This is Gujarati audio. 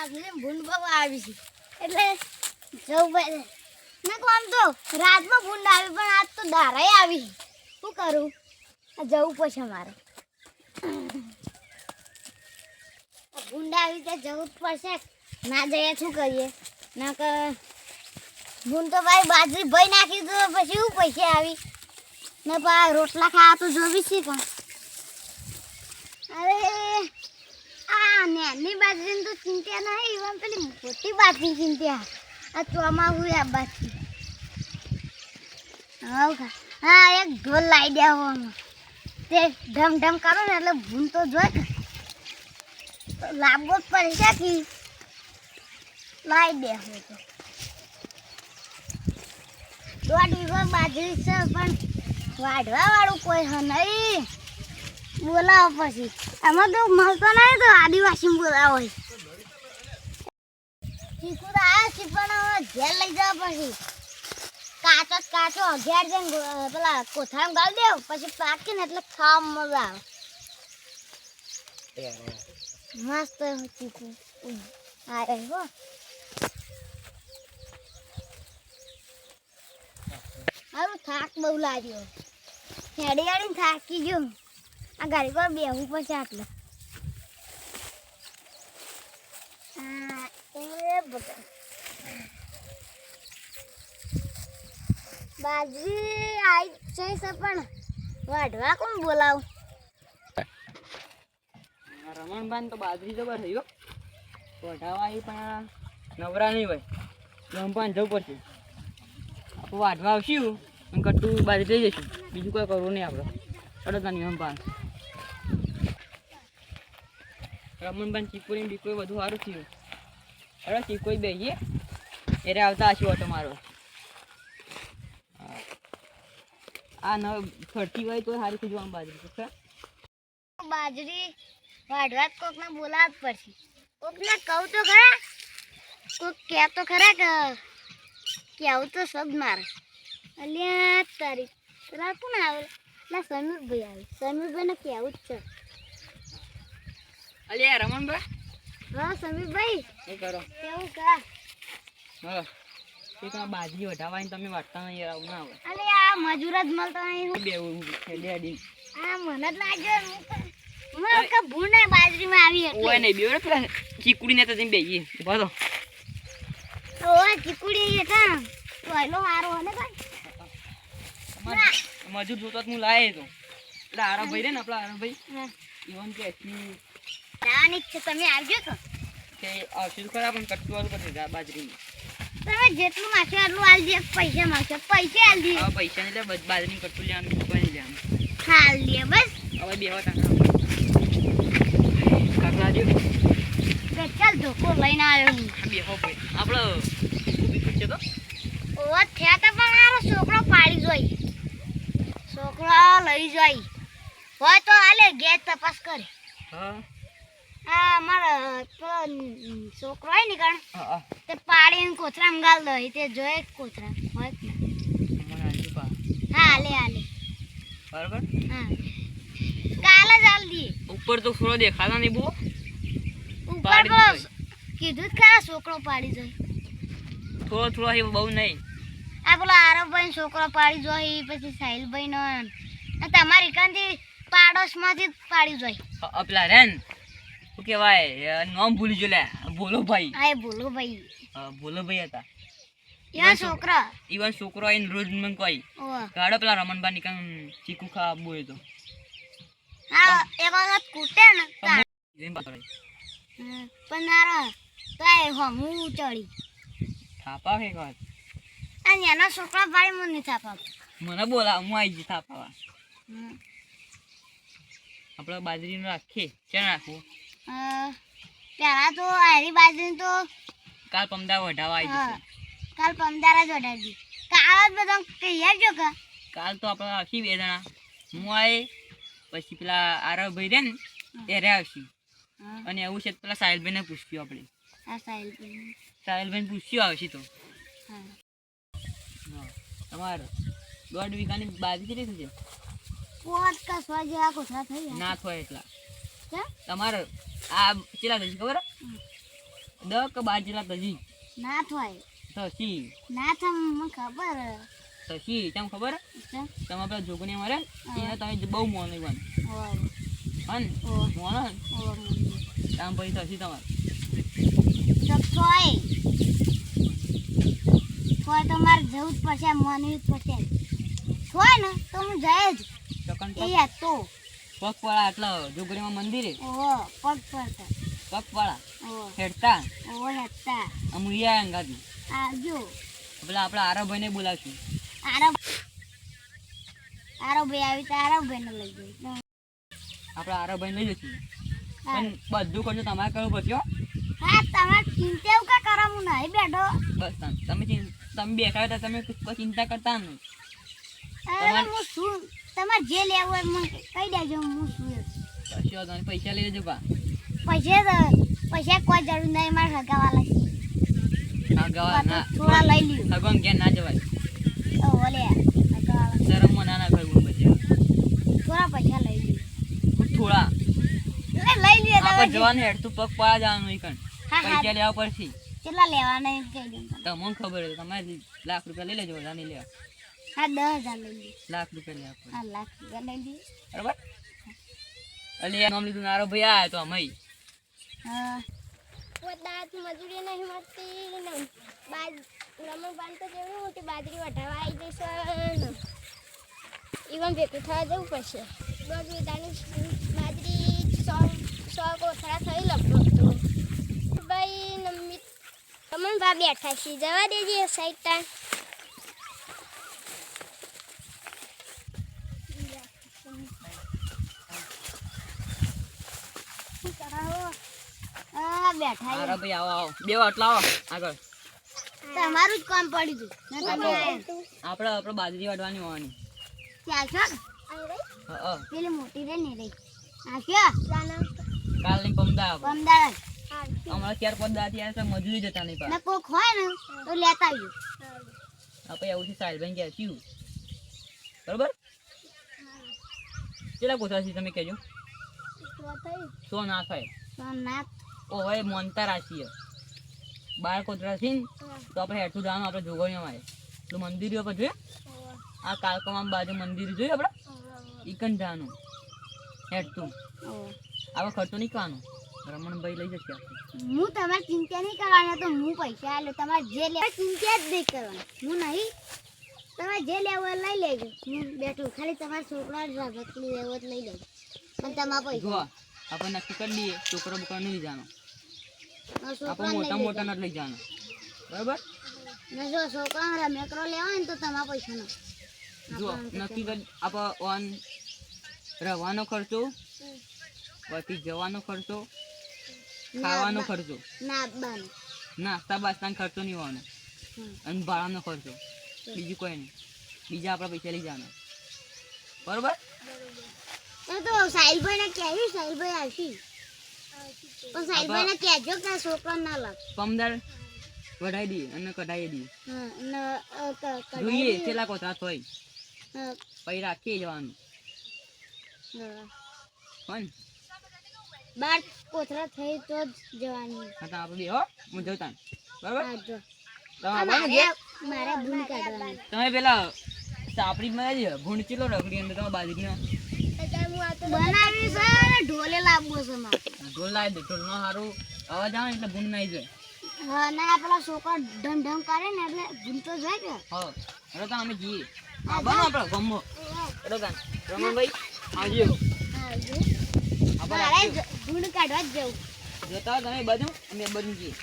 બાજરી ભૂંડ બહુ આવી છે એટલે જવું પડે ના કોમ તો રાતમાં ભૂંડ આવી પણ આજ તો દારાય આવી શું કરું જવું પડશે મારે ભૂંડ આવી તો જવું જ પડશે ના જઈએ શું કરીએ ના કે ભૂંડ તો ભાઈ બાજરી ભઈ નાખી તો પછી શું પૈસા આવી ને પા રોટલા ખાવા તો જોવી છે પણ અરે આ નાની બાજરીની તો ચિંતા નહીં even પેલી મોટી બાજરી ચિંતા આ ચોમાસું આ બાજરી હા એક ઢોલ લાવી દેવાનો તે ઢમ ઢમ કરો ને એટલે ભૂંડ તો જોઈ લાવવો જ પડશે કે લાવી દેવો તો દોઢ વીઘો બાજરી છે પણ વાઢવા વાળું કોઈ હ નહીં બોલાવો પછી એમાં તો મળતો નહીં તો આદિવાસી બોલાવો ચીકુ તો આવ્યા છે પણ ઘેર લઈ જવા પછી કાચો ઘેર જઈને પેલા કોથળામાં ગાળી દેવ પછી પાકીને એટલે ખાવામાં મજા આવે મસ્ત ચીકુ આવે હો હારું થાક બહુ લાગ્યો હેડી થાકી ગયો આ ગાડી પર બેહવું પડશે આટલે બાજરી આવી છે પણ વાઢવા કોણ બોલાવું રમણબાન તો બાજરી જબર થયો વઢાવા આવી પણ નવરા નહીં હોય રમપાન જવું પડશે આપણે વાઢવા આવશું અને કટ્ટું બાજરી લઈ જઈશું બીજું કોઈ કરવું નહીં આપણે અડતાની રમપાન રમણબાન ચીકુરી બીકોઈ બધું સારું થયું અરે ચીકોઈ બેહીએ ત્યારે આવતા હશું ઓટો મારો આ ન ફરતી હોય તો સારી થઈ જવાનું બાજરી વાઢવા કોકને બોલાવ જ પડશે કોકને કહું તો ખરા કોક કહે તો ખરા કે કેવું તો શબ્દ મારે અલ્યા તારી પેલા કોણ આવે ના સમીરભાઈ આવે સમીરભાઈને કહેવું જ છે અલ્યા રમણભાઈ હા સમીરભાઈ એ કરો કેવું કા હા એ તો બાજરી વઢાવાની તમે વાટતા નહીં યાર આવું ના આવે અલે આ મજૂર જ મળતા નહીં બેવું ડેડી આ મને જ લાગ્યો મને કે ભૂંડે બાજરીમાં આવી એટલે ઓય નહીં બેવ પેલા ચીકુડીને તો તમે બેહીએ ઉભા તો ઓય ચીકુડી હતા પહેલો હારો હને ભાઈ મજૂર જોતો હું લાવે તો એટલે આરા ભાઈ રે ને આપણા આરા ભાઈ ઈવન કે લાવવાની છે તમે આવજો તો કે આવશે તો ખરા પણ કટતું વાળું કરી દે બાજરી તમે જેટલું માગશો એટલું આલ દે પૈસા માગશો પૈસા આલ દે હવે પૈસા ને એટલે બાજરી કટતું લેવાનું કોઈ નહીં લેવાનું હાલ દે બસ હવે બેહો કાકડા દે ચાલ ધોકો લઈને આવ્યો હું બેહો ભાઈ આપણો ઊભી પૂછે તો ઓ થયા તો પણ આરો છોકરો પાડી જોઈ છોકરો લઈ જોઈ હોય તો હાલે ગેસ તપાસ કરે હા આ મારા છોકરો હોય ને કણ હા તે પાડીને કોથરામાં ગાલ દો તે જોઈ કોથરા હોય ને હા હાલે બરાબર હા કાલે જ હાલ દી ઉપર તો થોડો દેખાતા નહીં બહુ ઉપર તો કીધું જ ખરા છોકરો પાડી જોઈ થોડો એ બહુ નહીં આ પેલો આરવભાઈ છોકરો પાડી જોઈ પછી સાહિલભાઈ નો તમારી કાંથી પાડોશમાંથી પાડી જોઈ પેલા રેન શું કહેવાય નામ ભૂલી જો લે બોલો ભાઈ હા બોલો ભાઈ બોલો ભાઈ હતા યા છોકરા ઈવન છોકરો આવીને રોજ મને કહી ગાડો પેલા રમણબા નીકળ ચીકુ ખા બોય તો હા એક વખત કૂટે ને પણ નારો તાય હમું ચડી થાપા કે વાત આ નાના છોકરા ભાઈ મને થાપા મને બોલા હું આવી જઈ થાપાવા આપણે બાજરીનું રાખીએ ક્યાં રાખવું પેલા તો હારી બાજરી તો કાલ પમદા વઢાવા આવી જશે કાલ પમદારા જ વઢાવી કાલ જ બધા કહી આવજો કે કાલ તો આપણે આવશી 2 જણા હું આવે પછી પેલા આરવભાઈ રે ને ત્યારે આવશી અને એવું છે પેલા સાહિલભાઈને પૂછ્યું આપણે આ સાહિલભાઈને પૂછ્યું આવશી તો હા તમારે 1.5 વીઘાની બાજરી કેટલી થશે પોત કસવા જેવા કોથળા થઈ ના થાય એટલા કે તમારે આ કેટલા થશે ખબર 10 કે 12 જેટલા તજી ના થાય થશી ના થાય મને ખબર થશી કેમ ખબર છે તમે પેલા જોગણી મારે એને તમે બહુ મોની બન હન મોનો કામ પછી થશી તમારે થોય તો મારે જવું જ પડશે માનવું જ પડશે થોય ને તો હું જાય જ ચકન એ તો પગપાળા એટલે જોગણીમાં મંદિરે ઓહો પગ પડતા પગપાળા ઓહો હેડતા ઓહો હેતા અમુયા અંગાતી આવજો પેલા આપણા આરવભાઈને બોલાવશું આરો ભાઈ આવી તો આરો ભાઈને લઈ જઈ આપણા આરવભાઈને લઈ જશું પણ બધું કરજો તમારે કરવું પડશે હો. હા તમારે ચિંતા એવું કા કરો હું નહીં બેઠો બસ તમે બેઠા હતા તમે કોઈ ચિંતા કરતા નહીં અરે હું શું તમારે જે લેવું હોય મને કહી દેજો હું શું કશો તમે પૈસા લઈ લેજો પા પૈસા કોઈ જરૂર નહીં મારે હગાવાલા છે હા ગવા ના થોડા લઈ લ્યો હગમ ક્યાં ના જવાય ઓહો લે હગાવાલા શરમમાં ના કરવું પછી થોડા પૈસા લઈ લ્યો થોડા લઈ લ્યો આપણે જવાનું હેડતું પગ પાડા જવાનું ઈ કણ હા, હા. પૈસા લેવા પડશે કેટલા લેવાના એ કહી દઉં તમને ખબર છે તમારે લાખ રૂપિયા લઈ લેજો વધારે નહીં લેવા હા 10,000 લઈ લ્યો લાખ રૂપિયા લેવા પડે હા લાખ રૂપિયા લઈ લ્યો બરાબર એટલે નામ લીધું નારો ભાઈ આયા તો અમે હા દાંત મજૂરી નહીં મળતી ને રમણબાન તો કેવી મોટી બાજરી વઢાવા આવી જશે ઈવન ભેગું થવા જવું પડશે દોઢ વીઘાની બાજરી 100 કોથળા થઈ લગભગ તો ભાઈ નમ્મી રમણબા બેઠા છીએ જવા દેજે સાઈડ ટાઈમ શું કરાવો હા બેઠા નારો ભાઈ આવો આવો બે વાટલા આવો આગળ તમારું જ કામ પડ્યું હતું ને તમે આપણે બાજરી વાટવાની હોવાની ત્યાં છો હા પેલી મોટી રે ને રહી આ ક્યાં કાલની પમદા આપણે અમદાવાદ હમણાં 4-5 દાથી આવ્યા તો મજૂરી જતા નહીં ને પા કોક હોય ને તો લેતા આવજો આપણે એવું છે સાહેબ ગયા છીએ બરોબર કેટલા કોથળા છે તમે કહેજો સો ના થાય તો ના ઓ હવે મોનતા રાખીએ 12 કોથળા છે ને તો આપણે હેઠું જવાનું આપણે જોગણીઓ મારે પેલું મંદિર ઉપર જોઈએ આ કાલકામાં બાજુ મંદિર જોઈએ આપણે ઈકન જવાનું હેઠું ઓહ. આવા ખર્ચો નહીં કરવાનો રમણભાઈ લઈ જશે આપણે હું તમારે ચિંતા નહીં કરવાની તો હું પૈસા આલે તમારે જે લેવા ચિંતા જ નહીં કરવાની હું નહીં તમારે જે લેવું હોય લઈ લેજો હું બેઠું ખાલી તમારા છોકરા જ રાખલી લેવો જ લઈ લેજો અને તમારા પૈસા જો આપણે નક્કી કરી દઈએ છોકરો બોકરો નહીં જવાનો મારા આપણે છોકરાને મોટા લઈ મોટા નથી લઈ જવાનો બરાબર ને જો છોકરા રમેકરો લેવા હોય ને તો તમારા પૈસા ના જો નક્કી કરી આપણે ઓન રહેવાનો ખર્ચો પછી જવાનો ખર્ચો ખાવાનો ખર્ચો ના આપવાનો નાસ્તા બાસ્તાનો ખર્ચો નહીં હોવાનો અને ભાડાનો ખર્ચો બીજું કોઈ નહીં બીજા આપણા પૈસા લઈ જવાના બરોબર એ તો સાહિલભાઈ ને કહેવું સાહિલભાઈ આવશે પણ સાહિલભાઈ ને કહેજો કે આ છોકરો ના લાગ પમદાર વઢાઈ દઈએ અને કઢાઈ દઈએ હા ને જોઈએ કેટલા કોથળા હોય હા પછી રાખી જવાનું પણ 12 કોથળા થઈ તો જ જવાની હા તો આપણે બે હો હું જતા બરાબર હા જો તમે આવવાનું ઘેર? મારે ભૂલ કાઢવાની તમે પેલા સાપડી માં ભૂંડ ચેલો રખડી અંદર તમે બાજરીનો બનાવી છે ને ઢોલે લાવવો છે મારે ઢોલ લાવી દે ઢોલનો સારું અવાજ આવે ને એટલે ભૂંડ નહીં જાય હા ના પેલા છોકરા ઢમ ઢમ કરે ને એટલે ભૂલ તો જાય કે હા એટલે તો અમે જઈએ હા બનો આપણે ગમો એટલે કાન રમણભાઈ આવજો આપણે મારે ભૂલ કાઢવા જ જવું જતા તમે બાજુ અમે બાજુ જઈએ